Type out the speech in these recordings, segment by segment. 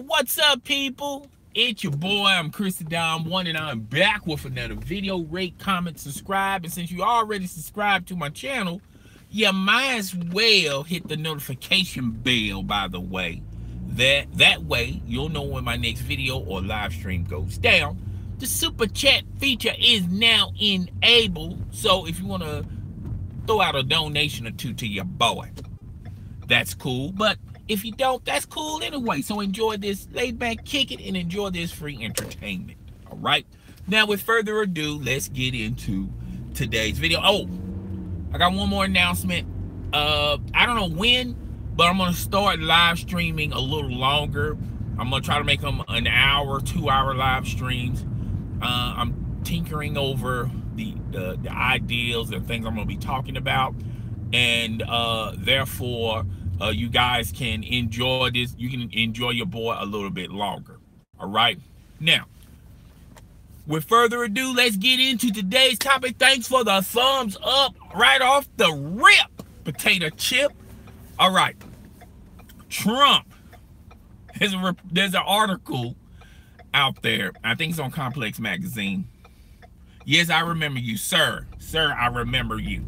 What's up, people? It's your boy, I'm Chris the Dom One, and I'm back with another video. Rate, comment, subscribe, and since you already subscribed to my channel, you might as well hit the notification bell, by the way. That way, you'll know when my next video or live stream goes down. The super chat feature is now enabled, so if you want to throw out a donation or two to your boy, that's cool. But if you don't, that's cool anyway. So enjoy this, lay back, kick it, and enjoy this free entertainment. All right. Now, with further ado, let's get into today's video. Oh, I got one more announcement. I don't know when, but I'm gonna start live streaming a little longer. I'm gonna try to make them an hour, 2-hour live streams. I'm tinkering over the ideals and things I'm gonna be talking about, and therefore you guys can enjoy this. You can enjoy your boy a little bit longer. All right. Now, with further ado, let's get into today's topic. Thanks for the thumbs up right off the rip, potato chip. All right. Trump. There's an article out there. I think it's on Complex Magazine. Yes, I remember you, sir. Sir, I remember you.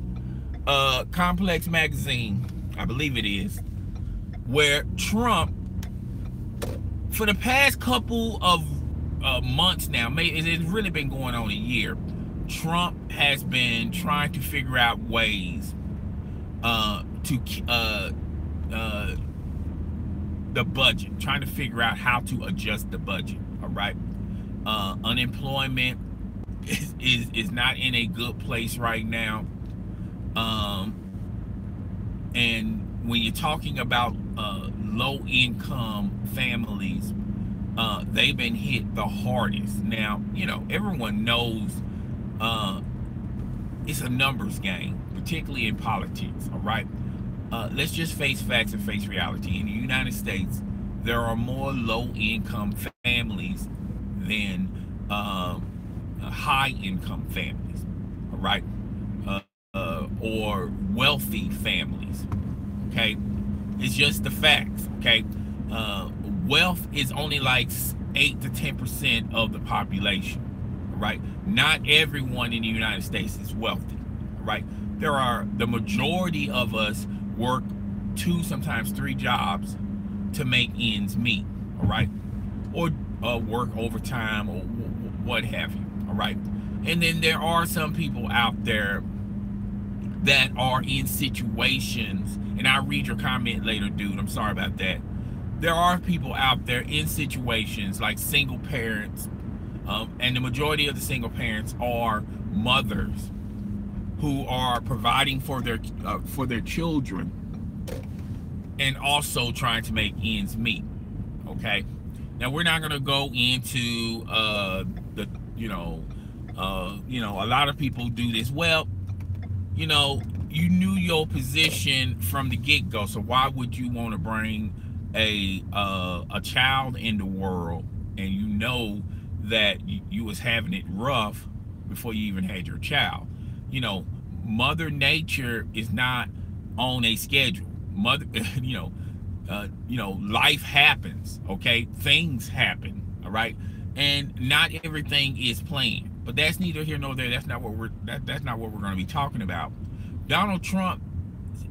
Complex Magazine, I believe it is, where Trump, for the past couple of months now, it's really been going on a year, Trump has been trying to figure out ways the budget, trying to figure out how to adjust the budget. All right. Unemployment is not in a good place right now. And when you're talking about low-income families, they've been hit the hardest. Now, you know, everyone knows it's a numbers game, particularly in politics, all right? Let's just face facts and face reality. In the United States, there are more low-income families than high-income families, all right? Or wealthy families, okay? It's just the facts, okay? Wealth is only like 8 to 10% of the population, right? Not everyone in the United States is wealthy, right? The majority of us work 2, sometimes 3 jobs to make ends meet, all right? Or work overtime or what have you, all right? And then there are some people out there that are in situations, and I'll read your comment later, dude, I'm sorry about that. There are people out there in situations like single parents, and the majority of the single parents are mothers who are providing for their children and also trying to make ends meet. Okay, now we're not going to go into a lot of people do this. Well, you know, you knew your position from the get-go, so why would you want to bring a child in the world, and you know that you was having it rough before you even had your child? You know, Mother Nature is not on a schedule. Life happens, okay? Things happen, all right? And not everything is planned. But that's neither here nor there. That's not what we're going to be talking about. Donald Trump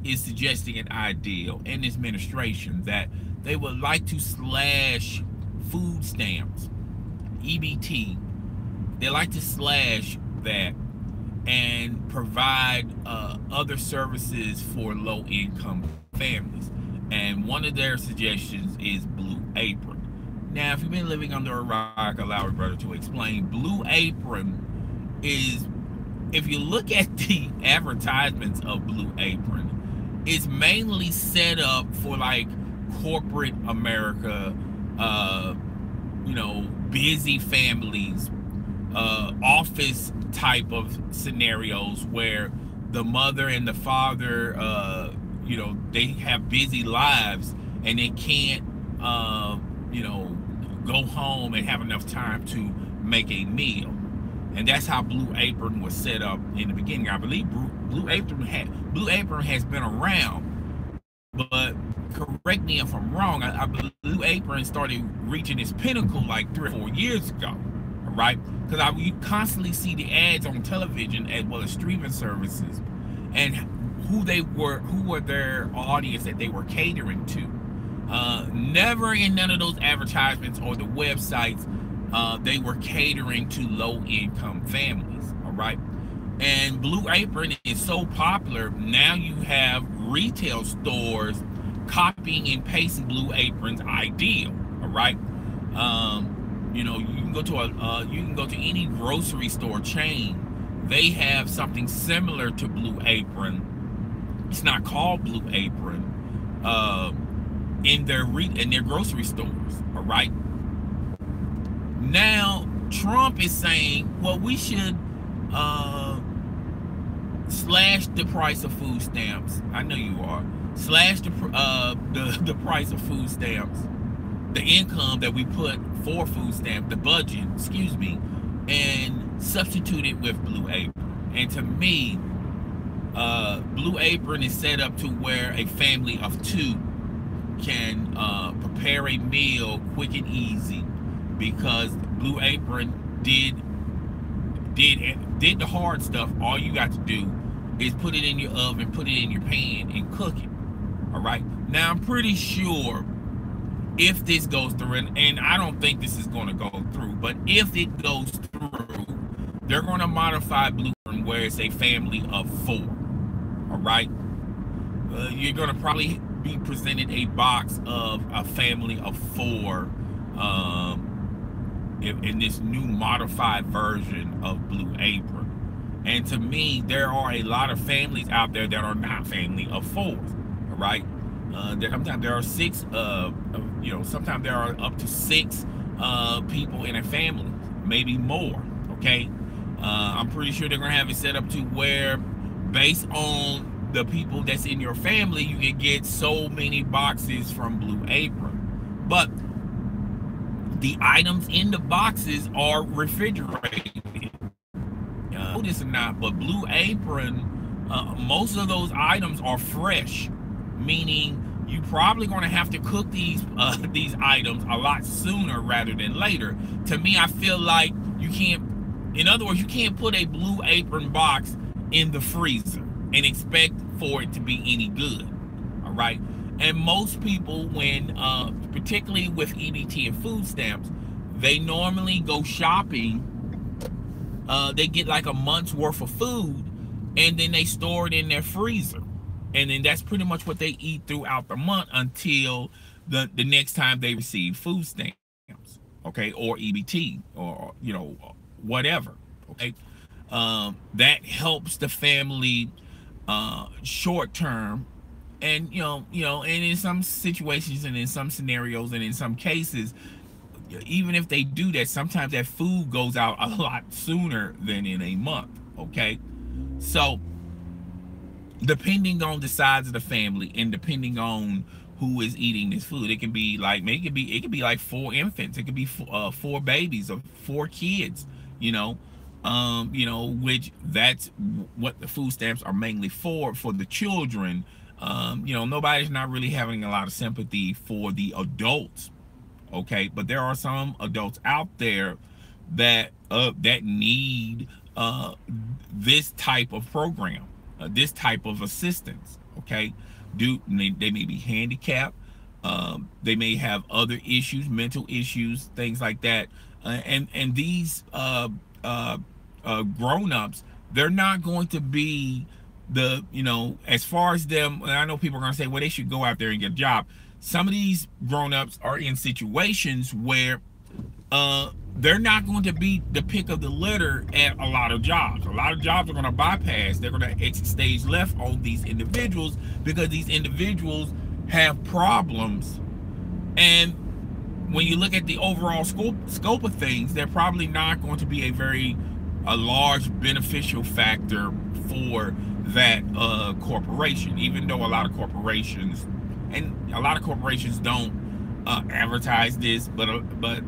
is suggesting an ideal in his administration that they would like to slash food stamps, EBT. They like to slash that and provide other services for low-income families. And one of their suggestions is Blue Apron. Now, if you've been living under a rock, allow me, brother, to explain. Blue Apron is, if you look at the advertisements of Blue Apron, it's mainly set up for like corporate America, busy families, office type of scenarios where the mother and the father, they have busy lives and they can't, go home and have enough time to make a meal. And that's how Blue Apron was set up in the beginning. I believe Blue Apron has been around But correct me if I'm wrong. I believe Blue Apron started reaching its pinnacle like 3 or 4 years ago, all right? Because you constantly see the ads on television as well as streaming services, and who were their audience that they were catering to. Never in none of those advertisements or the websites they were catering to low-income families, all right? And Blue Apron is so popular, now you have retail stores copying and pasting Blue Apron's ideal, all right? You know, you can go to any grocery store chain. They have something similar to Blue Apron. It's not called Blue Apron in their grocery stores, all right? Now Trump is saying, well, we should slash the price of food stamps. I know you are. Slash the price of food stamps, the income that we put for food stamp, the budget, excuse me, and substitute it with Blue Apron. And to me, Blue Apron is set up to where a family of 2 can prepare a meal quick and easy, because Blue Apron did the hard stuff. All you got to do is put it in your oven, put it in your pan, and cook it. All right. Now I'm pretty sure if this goes through, and I don't think this is going to go through, but if it goes through, they're going to modify Blue Apron where it's a family of 4. All right. You're going to probably be presented a box of a family of 4 in this new modified version of Blue Apron. And to me, there are a lot of families out there that are not family of 4s, all right? Sometimes there are 6, sometimes there are up to 6 people in a family, maybe more, okay? I'm pretty sure they're gonna have it set up to where, based on the people that's in your family, you can get so many boxes from Blue Apron. But the items in the boxes are refrigerated. Notice or not, but Blue Apron, most of those items are fresh, meaning you probably going to have to cook these items a lot sooner rather than later. To me, I feel like you can't, in other words, you can't put a Blue Apron box in the freezer and expect for it to be any good, all right? And most people, when particularly with EBT and food stamps, they normally go shopping. They get like a month's worth of food, and then they store it in their freezer, and then that's pretty much what they eat throughout the month until the next time they receive food stamps, okay, or EBT, or whatever, okay. That helps the family short term. And and in some situations and in some scenarios and in some cases, even if they do that, sometimes that food goes out a lot sooner than in a month, okay? So depending on the size of the family and depending on who is eating this food, it can be like, it could be like 4 infants, it could be 4 babies or 4 kids, which that's what the food stamps are mainly for the children. Nobody's not really having a lot of sympathy for the adults, okay? But there are some adults out there that need this type of program, this type of assistance, okay? They may be handicapped, they may have other issues, mental issues, things like that, and these grown-ups, they're not going to be as far as them. And I know people are going to say, well, they should go out there and get a job. Some of these grown-ups are in situations where they're not going to be the pick of the litter at a lot of jobs. A lot of jobs are going to bypass. They're going to exit stage left on these individuals because these individuals have problems. And when you look at the overall scope of things, they're probably not going to be a large beneficial factor for that corporation, even though a lot of corporations don't advertise this, but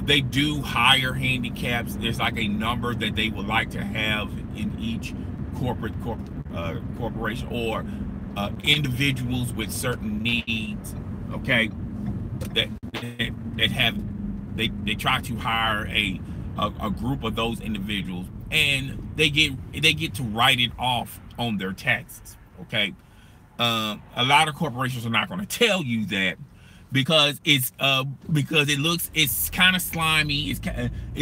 they do hire handicaps. There's like a number that they would like to have in each corporation, or individuals with certain needs, okay, that that have they try to hire a group of those individuals, and they get to write it off on their taxes, okay. A lot of corporations are not going to tell you that, because it's kind of slimy, it's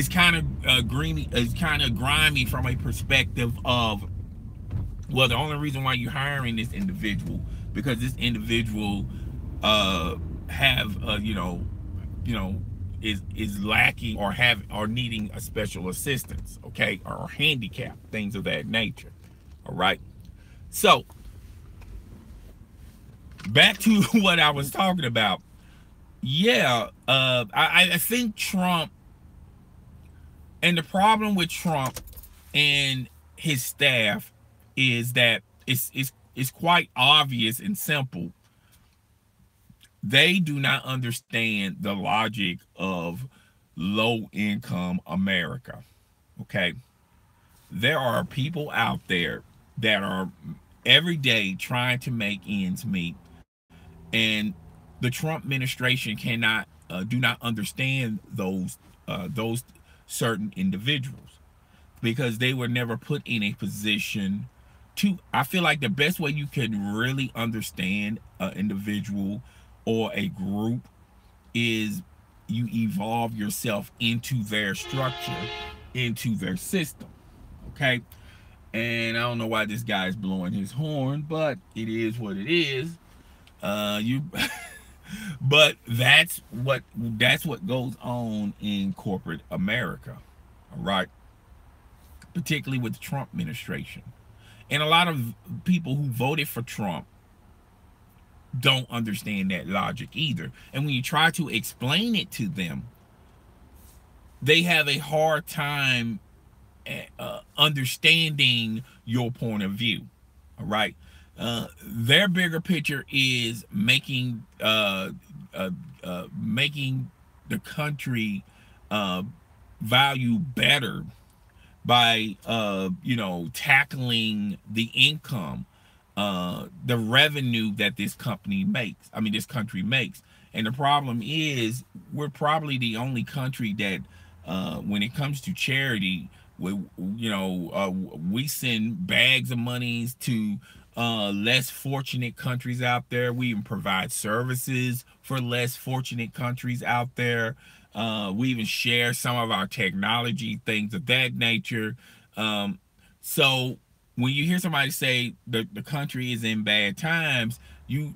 kind of grimy, it's kind of grimy from a perspective of, well, the only reason why you're hiring this individual because this individual have is lacking or needing a special assistance, okay, or handicap, things of that nature. All right. So back to what I was talking about. Yeah, I think Trump, and the problem with Trump and his staff is that it's quite obvious and simple. They do not understand the logic of low income America. Okay. There are people out there that are every day trying to make ends meet, and the Trump administration cannot do not understand those certain individuals, because they were never put in a position to. I feel like the best way you can really understand an individual or a group is you evolve yourself into their structure, into their system. Okay. And I don't know why this guy's blowing his horn, but it is what it is. You but that's what goes on in corporate America. All right. Particularly with the Trump administration. And a lot of people who voted for Trump don't understand that logic either. And when you try to explain it to them, they have a hard time understanding your point of view. All right. Their bigger picture is making making the country value better by tackling the income, the revenue that this country makes. And the problem is, we're probably the only country that when it comes to charity, we send bags of monies to less fortunate countries out there. We even provide services for less fortunate countries out there. We even share some of our technology, things of that nature. So when you hear somebody say the country is in bad times, you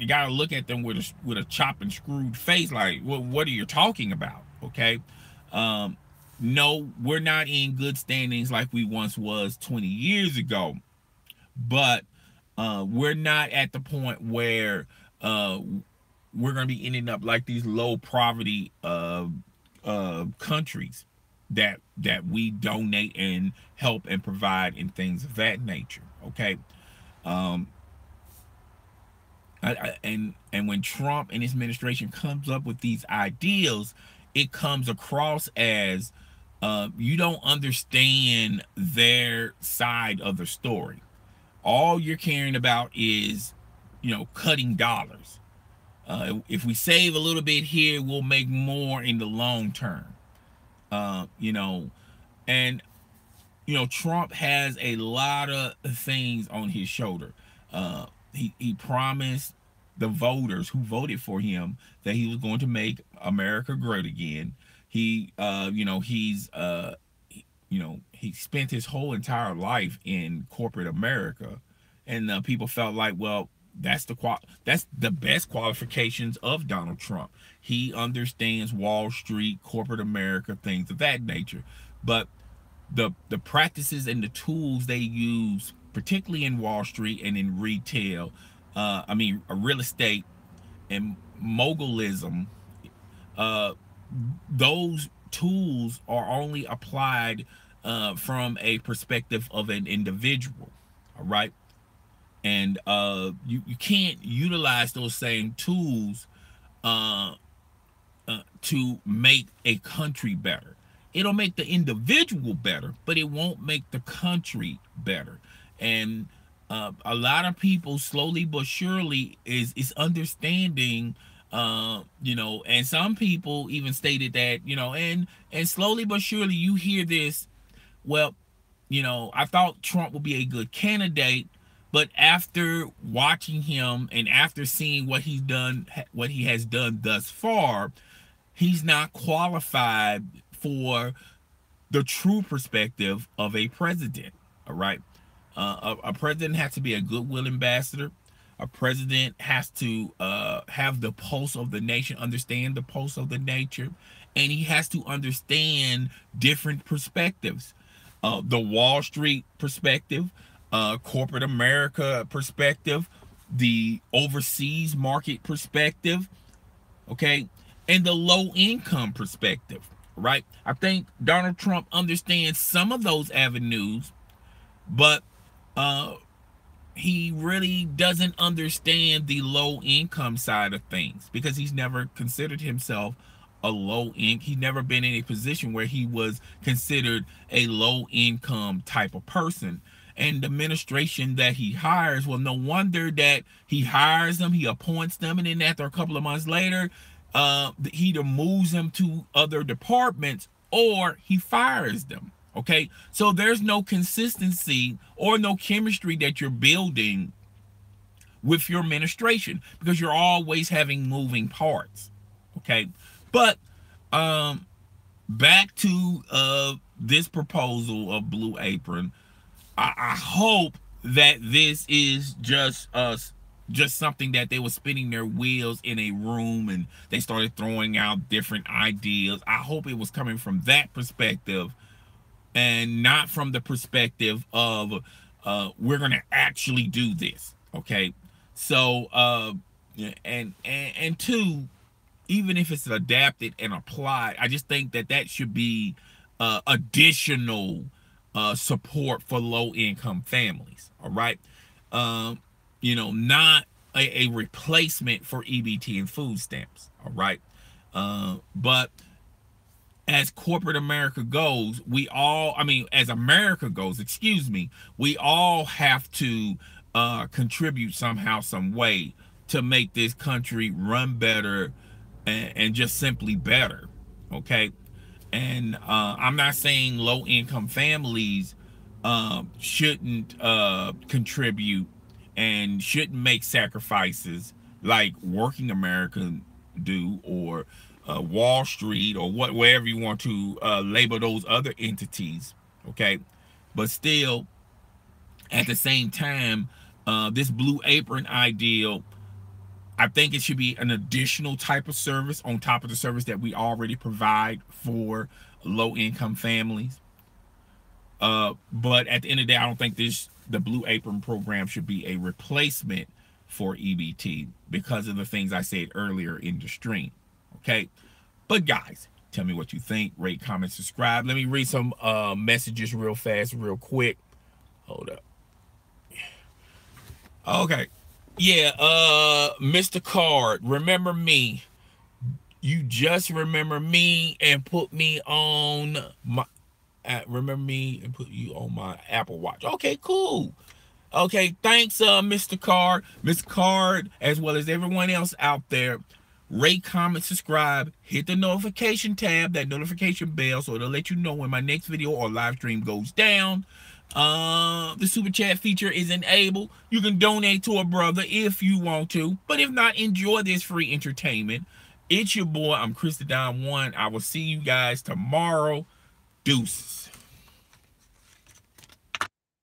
gotta look at them with a chop and screwed face, like, well, what are you talking about? Okay. No, we're not in good standings like we once was 20 years ago, but we're not at the point where we're going to be ending up like these low poverty countries that we donate and help and provide and things of that nature. Okay. And when Trump and his administration comes up with these ideals, it comes across as you don't understand their side of the story. All you're caring about is, cutting dollars. If we save a little bit here, we'll make more in the long term. And Trump has a lot of things on his shoulder. He promised the voters who voted for him that he was going to make America great again. He spent his whole entire life in corporate America, and people felt like, well, that's the best qualifications of Donald Trump. He understands Wall Street, corporate America, things of that nature. But the practices and the tools they use, particularly in Wall Street and in retail, real estate and mogulism, those tools are only applied from a perspective of an individual. All right. And you can't utilize those same tools to make a country better. It'll make the individual better, but it won't make the country better. And A lot of people slowly but surely is understanding, and some people even stated that, and slowly but surely you hear this. Well, I thought Trump would be a good candidate, but after watching him and after seeing what he has done thus far, he's not qualified for the true perspective of a president. All right. A president has to be a goodwill ambassador. A president has to have the pulse of the nation, understand the pulse of the nature, and he has to understand different perspectives. The Wall Street perspective, corporate America perspective, the overseas market perspective, okay, and the low income perspective, right? I think Donald Trump understands some of those avenues, but he really doesn't understand the low income side of things because he's never considered himself a low income. He's never been in a position where he was considered a low income type of person. And the administration that he hires, well, no wonder that he hires them, he appoints them, and then after a couple of months later, he either moves them to other departments or he fires them. Okay, so there's no consistency or no chemistry that you're building with your administration because you're always having moving parts. Okay, but back to this proposal of Blue Apron. I hope that this is just something that they were spinning their wheels in a room and they started throwing out different ideas. I hope it was coming from that perspective and not from the perspective of we're gonna actually do this. Okay, so and two, even if it's adapted and applied, I just think that should be additional support for low income families. All right, not a replacement for EBT and food stamps. All right, but as corporate America goes, as America goes, we all have to contribute somehow, some way to make this country run better and just simply better. Okay. And I'm not saying low income families shouldn't contribute and shouldn't make sacrifices like working America do, or Wall Street, or wherever you want to label those other entities. Okay, but still, at the same time, this Blue Apron ideal, I think it should be an additional type of service on top of the service that we already provide for low income families. But at the end of the day, I don't think the Blue Apron program should be a replacement for EBT because of the things I said earlier in the stream. Okay, but guys, tell me what you think. Rate, comment, subscribe. Let me read some messages real fast, real quick. Hold up. Okay. Yeah, Mr. Card, remember me. You just remember me and put me on my remember me and put you on my Apple Watch. Okay, cool. Okay, thanks, Mr. Card. Mr. Card, as well as everyone else out there, rate, comment, subscribe, hit the notification tab, that notification bell, so it'll let you know when my next video or live stream goes down. The super chat feature is enabled. You can donate to a brother if you want to, but if not, enjoy this free entertainment. It's your boy, I'm Chris the Don One. I will see you guys tomorrow. Deuces.